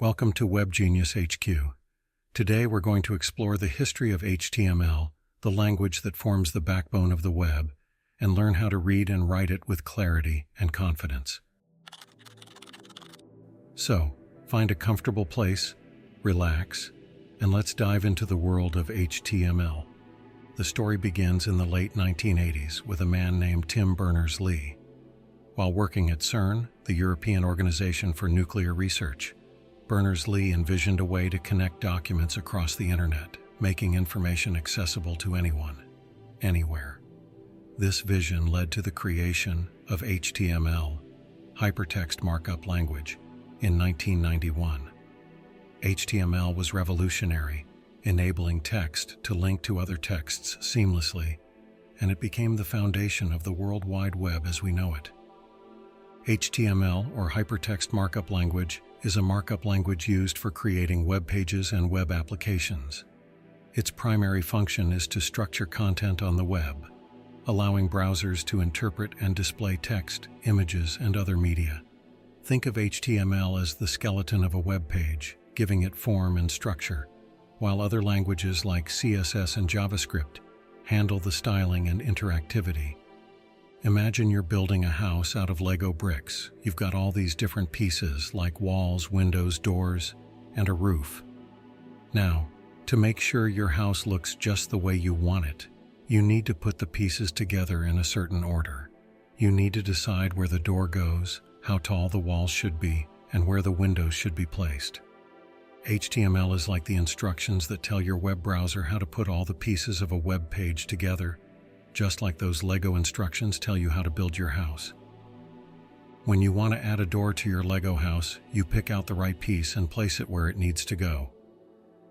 Welcome to Web Genius HQ. Today we're going to explore the history of HTML, the language that forms the backbone of the web, and learn how to read and write it with clarity and confidence. So, find a comfortable place, relax, and let's dive into the world of HTML. The story begins in the late 1980s with a man named Tim Berners-Lee. While working at CERN, the European Organization for Nuclear Research, Berners-Lee envisioned a way to connect documents across the internet, making information accessible to anyone, anywhere. This vision led to the creation of HTML, Hypertext Markup Language, in 1991. HTML was revolutionary, enabling text to link to other texts seamlessly, and it became the foundation of the World Wide Web as we know it. HTML, or Hypertext Markup Language, is a markup language used for creating web pages and web applications. Its primary function is to structure content on the web, allowing browsers to interpret and display text, images, and other media. Think of HTML as the skeleton of a web page, giving it form and structure, while other languages like CSS and JavaScript handle the styling and interactivity. Imagine you're building a house out of Lego bricks. You've got all these different pieces like walls, windows, doors, and a roof. Now, to make sure your house looks just the way you want it, you need to put the pieces together in a certain order. You need to decide where the door goes, how tall the walls should be, and where the windows should be placed. HTML is like the instructions that tell your web browser how to put all the pieces of a web page together, just like those Lego instructions tell you how to build your house. When you want to add a door to your Lego house, you pick out the right piece and place it where it needs to go.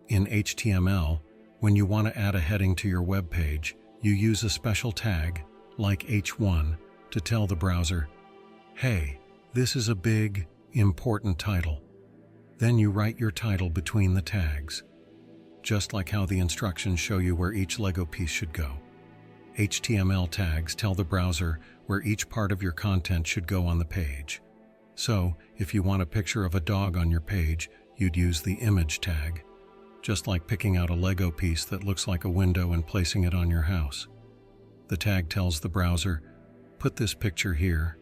In HTML, when you want to add a heading to your web page, you use a special tag, like H1, to tell the browser, "Hey, this is a big, important title." Then you write your title between the tags, just like how the instructions show you where each Lego piece should go. HTML tags tell the browser where each part of your content should go on the page. So, if you want a picture of a dog on your page, you'd use the image tag, just like picking out a Lego piece that looks like a window and placing it on your house. The tag tells the browser, "Put this picture here."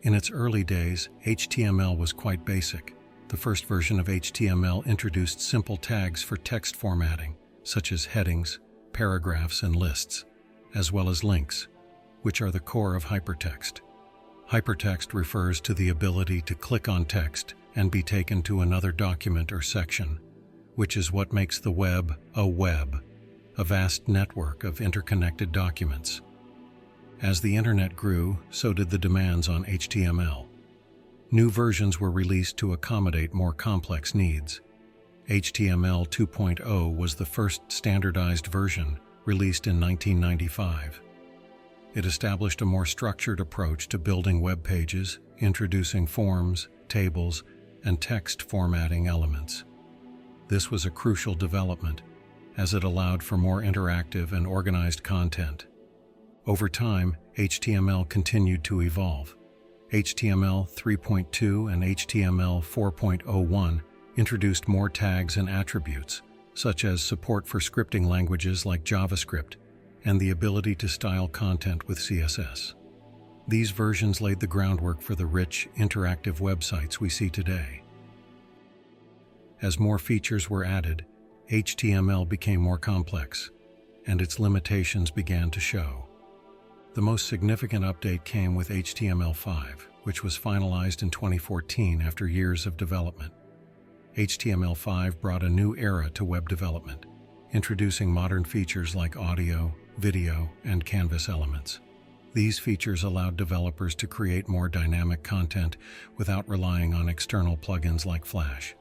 In its early days, HTML was quite basic. The first version of HTML introduced simple tags for text formatting, such as headings, paragraphs, and lists, as well as links, which are the core of hypertext. Hypertext refers to the ability to click on text and be taken to another document or section, which is what makes the web, a vast network of interconnected documents. As the internet grew, so did the demands on HTML. New versions were released to accommodate more complex needs. HTML 2.0 was the first standardized version, released in 1995. It established a more structured approach to building web pages, introducing forms, tables, and text formatting elements. This was a crucial development, as it allowed for more interactive and organized content. Over time, HTML continued to evolve. HTML 3.2 and HTML 4.01 introduced more tags and attributes, such as support for scripting languages like JavaScript and the ability to style content with CSS. These versions laid the groundwork for the rich, interactive websites we see today. As more features were added, HTML became more complex, and its limitations began to show. The most significant update came with HTML5, which was finalized in 2014 after years of development. HTML5 brought a new era to web development, introducing modern features like audio, video, and canvas elements. These features allowed developers to create more dynamic content without relying on external plugins like Flash.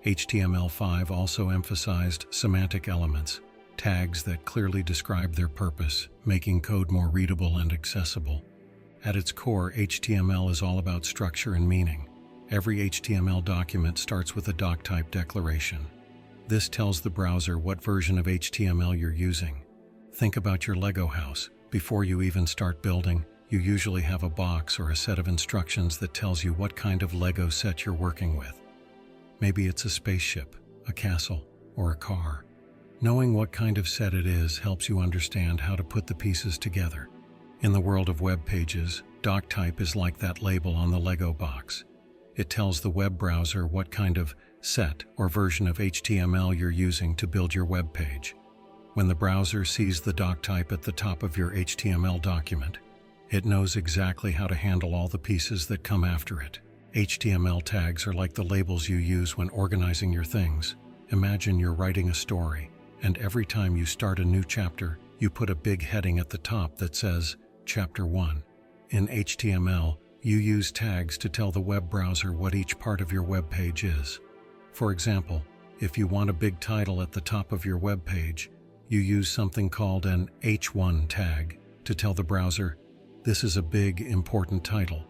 HTML5 also emphasized semantic elements, tags that clearly describe their purpose, making code more readable and accessible. At its core, HTML is all about structure and meaning. Every HTML document starts with a doc-type declaration. This tells the browser what version of HTML you're using. Think about your Lego house. Before you even start building, you usually have a box or a set of instructions that tells you what kind of Lego set you're working with. Maybe it's a spaceship, a castle, or a car. Knowing what kind of set it is helps you understand how to put the pieces together. In the world of web pages, doc type is like that label on the Lego box. It tells the web browser what kind of set or version of HTML you're using to build your web page. When the browser sees the doc type at the top of your HTML document, it knows exactly how to handle all the pieces that come after it. HTML tags are like the labels you use when organizing your things. Imagine you're writing a story, and every time you start a new chapter, you put a big heading at the top that says, Chapter 1. In HTML, you use tags to tell the web browser what each part of your web page is. For example, if you want a big title at the top of your web page, you use something called an H1 tag to tell the browser, this is a big, important title.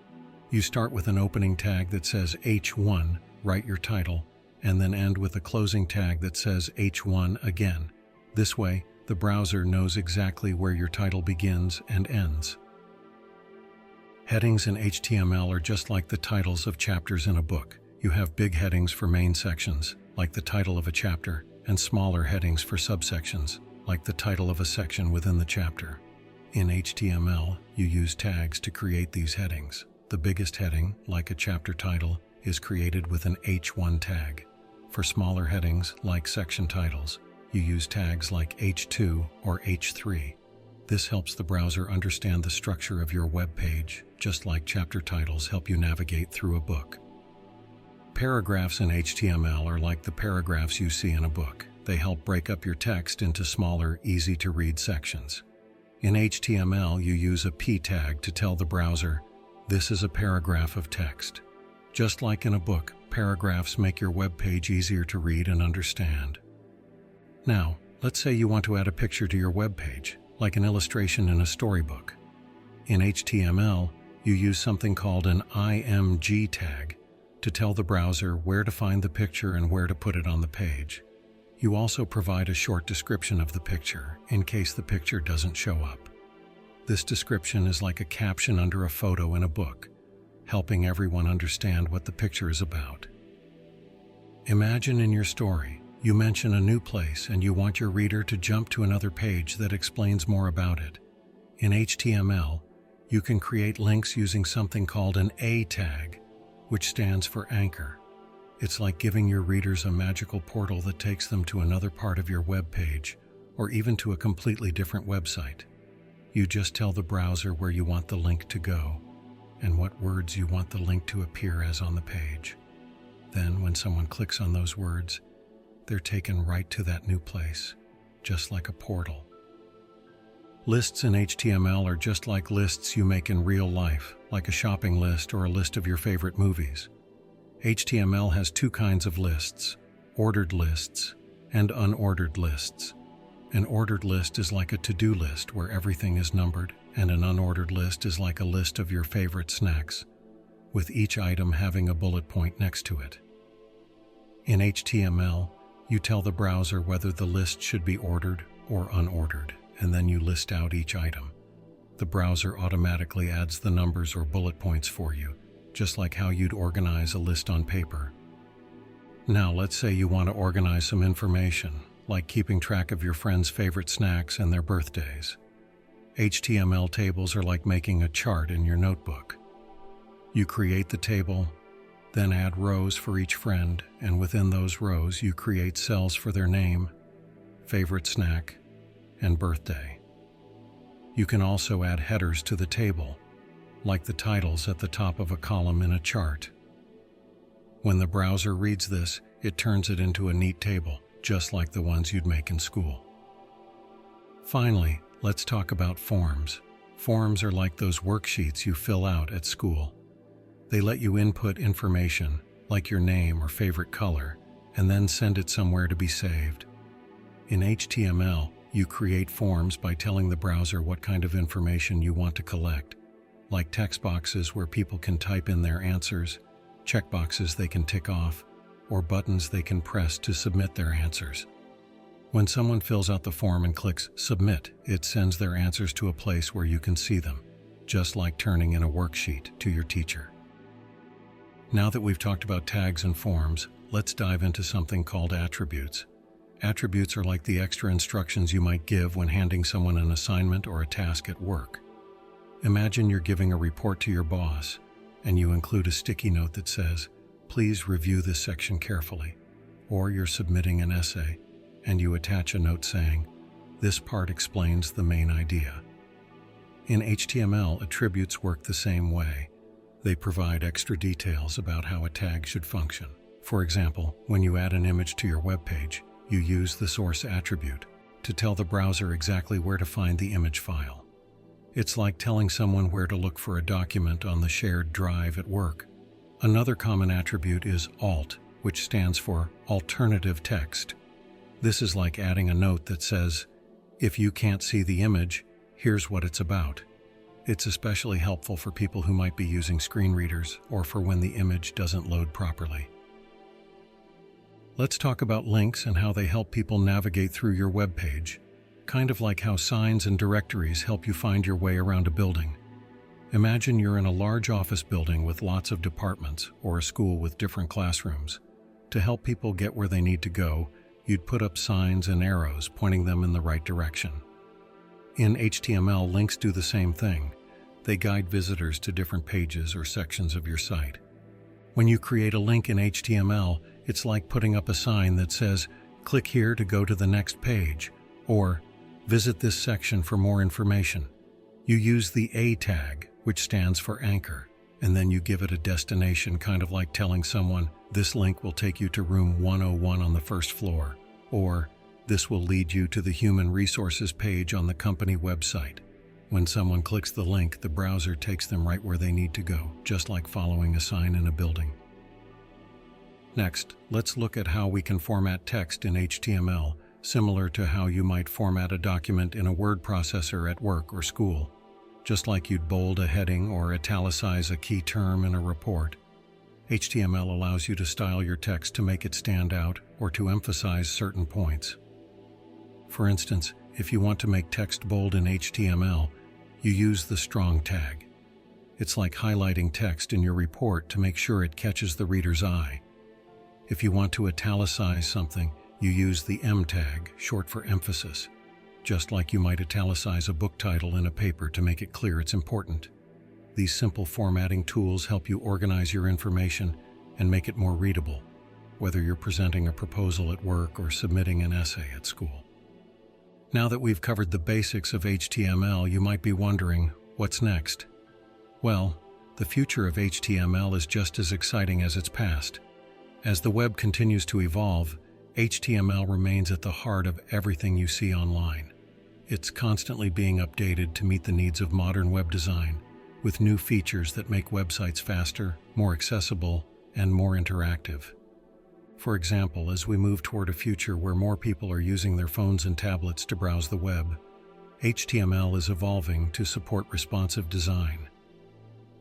You start with an opening tag that says H1, write your title, and then end with a closing tag that says H1 again. This way, the browser knows exactly where your title begins and ends. Headings in HTML are just like the titles of chapters in a book. You have big headings for main sections, like the title of a chapter, and smaller headings for subsections, like the title of a section within the chapter. In HTML, you use tags to create these headings. The biggest heading, like a chapter title, is created with an H1 tag. For smaller headings, like section titles, you use tags like H2 or H3. This helps the browser understand the structure of your web page, just like chapter titles help you navigate through a book. Paragraphs in HTML are like the paragraphs you see in a book. They help break up your text into smaller, easy-to-read sections. In HTML, you use a P tag to tell the browser, this is a paragraph of text. Just like in a book, paragraphs make your web page easier to read and understand. Now, let's say you want to add a picture to your web page, like an illustration in a storybook. In HTML, you use something called an img tag to tell the browser where to find the picture and where to put it on the page. You also provide a short description of the picture in case the picture doesn't show up. This description is like a caption under a photo in a book, helping everyone understand what the picture is about. Imagine in your story, you mention a new place and you want your reader to jump to another page that explains more about it. In HTML, you can create links using something called an A tag, which stands for anchor. It's like giving your readers a magical portal that takes them to another part of your web page, or even to a completely different website. You just tell the browser where you want the link to go, and what words you want the link to appear as on the page. Then, when someone clicks on those words, they're taken right to that new place, just like a portal. Lists in HTML are just like lists you make in real life, like a shopping list or a list of your favorite movies. HTML has two kinds of lists, ordered lists and unordered lists. An ordered list is like a to-do list where everything is numbered, and an unordered list is like a list of your favorite snacks, with each item having a bullet point next to it. In HTML, you tell the browser whether the list should be ordered or unordered, and then you list out each item. The browser automatically adds the numbers or bullet points for you, just like how you'd organize a list on paper. Now, let's say you want to organize some information, like keeping track of your friends' favorite snacks and their birthdays. HTML tables are like making a chart in your notebook. You create the table, then add rows for each friend, and within those rows you create cells for their name, favorite snack, and birthday. You can also add headers to the table, like the titles at the top of a column in a chart. When the browser reads this, it turns it into a neat table, just like the ones you'd make in school. Finally, let's talk about forms. Forms are like those worksheets you fill out at school. They let you input information, like your name or favorite color, and then send it somewhere to be saved. In HTML, you create forms by telling the browser what kind of information you want to collect, like text boxes where people can type in their answers, checkboxes they can tick off, or buttons they can press to submit their answers. When someone fills out the form and clicks Submit, it sends their answers to a place where you can see them, just like turning in a worksheet to your teacher. Now that we've talked about tags and forms, let's dive into something called attributes. Attributes are like the extra instructions you might give when handing someone an assignment or a task at work. Imagine you're giving a report to your boss, and you include a sticky note that says, "Please review this section carefully." Or you're submitting an essay, and you attach a note saying, "This part explains the main idea." In HTML, attributes work the same way. They provide extra details about how a tag should function. For example, when you add an image to your web page, you use the source attribute to tell the browser exactly where to find the image file. It's like telling someone where to look for a document on the shared drive at work. Another common attribute is alt, which stands for alternative text. This is like adding a note that says, "If you can't see the image, here's what it's about." It's especially helpful for people who might be using screen readers or for when the image doesn't load properly. Let's talk about links and how they help people navigate through your web page, kind of like how signs and directories help you find your way around a building. Imagine you're in a large office building with lots of departments or a school with different classrooms. To help people get where they need to go, you'd put up signs and arrows pointing them in the right direction. In HTML, links do the same thing. They guide visitors to different pages or sections of your site. When you create a link in HTML, it's like putting up a sign that says, "Click here to go to the next page," or "Visit this section for more information." You use the A tag, which stands for anchor, and then you give it a destination, kind of like telling someone, "This link will take you to room 101 on the first floor," or "This will lead you to the human resources page on the company website." When someone clicks the link, the browser takes them right where they need to go, just like following a sign in a building. Next, let's look at how we can format text in HTML, similar to how you might format a document in a word processor at work or school. Just like you'd bold a heading or italicize a key term in a report, HTML allows you to style your text to make it stand out or to emphasize certain points. For instance, if you want to make text bold in HTML, you use the strong tag. It's like highlighting text in your report to make sure it catches the reader's eye. If you want to italicize something, you use the M tag, short for emphasis, just like you might italicize a book title in a paper to make it clear it's important. These simple formatting tools help you organize your information and make it more readable, whether you're presenting a proposal at work or submitting an essay at school. Now that we've covered the basics of HTML, you might be wondering, what's next? Well, the future of HTML is just as exciting as its past. As the web continues to evolve, HTML remains at the heart of everything you see online. It's constantly being updated to meet the needs of modern web design, with new features that make websites faster, more accessible, and more interactive. For example, as we move toward a future where more people are using their phones and tablets to browse the web, HTML is evolving to support responsive design.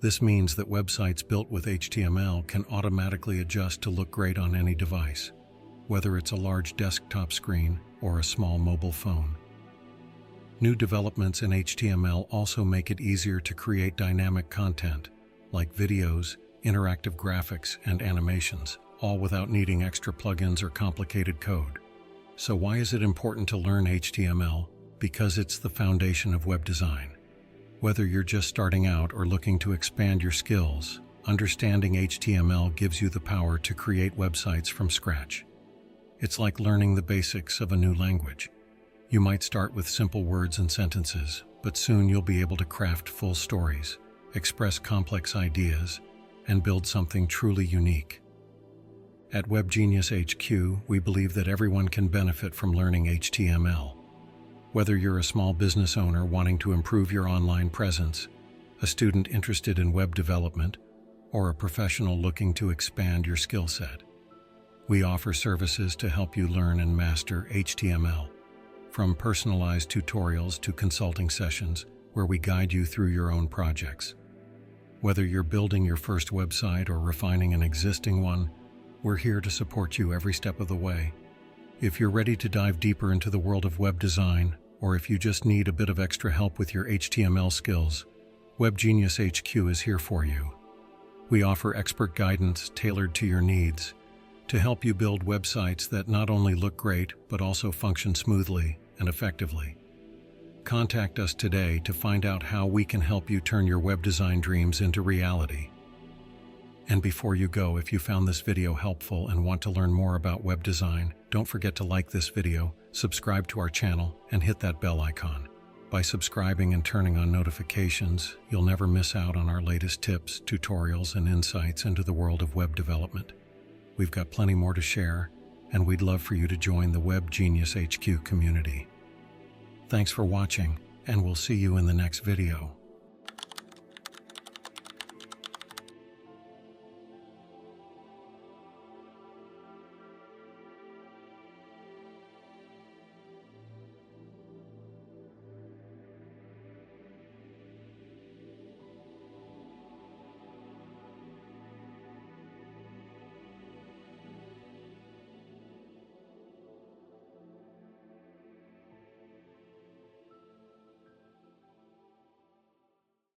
This means that websites built with HTML can automatically adjust to look great on any device, whether it's a large desktop screen or a small mobile phone. New developments in HTML also make it easier to create dynamic content, like videos, interactive graphics, and animations, all without needing extra plugins or complicated code. So why is it important to learn HTML? Because it's the foundation of web design. Whether you're just starting out or looking to expand your skills, understanding HTML gives you the power to create websites from scratch. It's like learning the basics of a new language. You might start with simple words and sentences, but soon you'll be able to craft full stories, express complex ideas, and build something truly unique. At Web Genius HQ, we believe that everyone can benefit from learning HTML. Whether you're a small business owner wanting to improve your online presence, a student interested in web development, or a professional looking to expand your skill set, we offer services to help you learn and master HTML, from personalized tutorials to consulting sessions where we guide you through your own projects. Whether you're building your first website or refining an existing one, we're here to support you every step of the way. If you're ready to dive deeper into the world of web design, or if you just need a bit of extra help with your HTML skills, Web Genius HQ is here for you. We offer expert guidance tailored to your needs, to help you build websites that not only look great, but also function smoothly and effectively. Contact us today to find out how we can help you turn your web design dreams into reality. And before you go, if you found this video helpful and want to learn more about web design, don't forget to like this video, subscribe to our channel, and hit that bell icon. By subscribing and turning on notifications, you'll never miss out on our latest tips, tutorials, and insights into the world of web development. We've got plenty more to share, and we'd love for you to join the Web Genius HQ community. Thanks for watching, and we'll see you in the next video.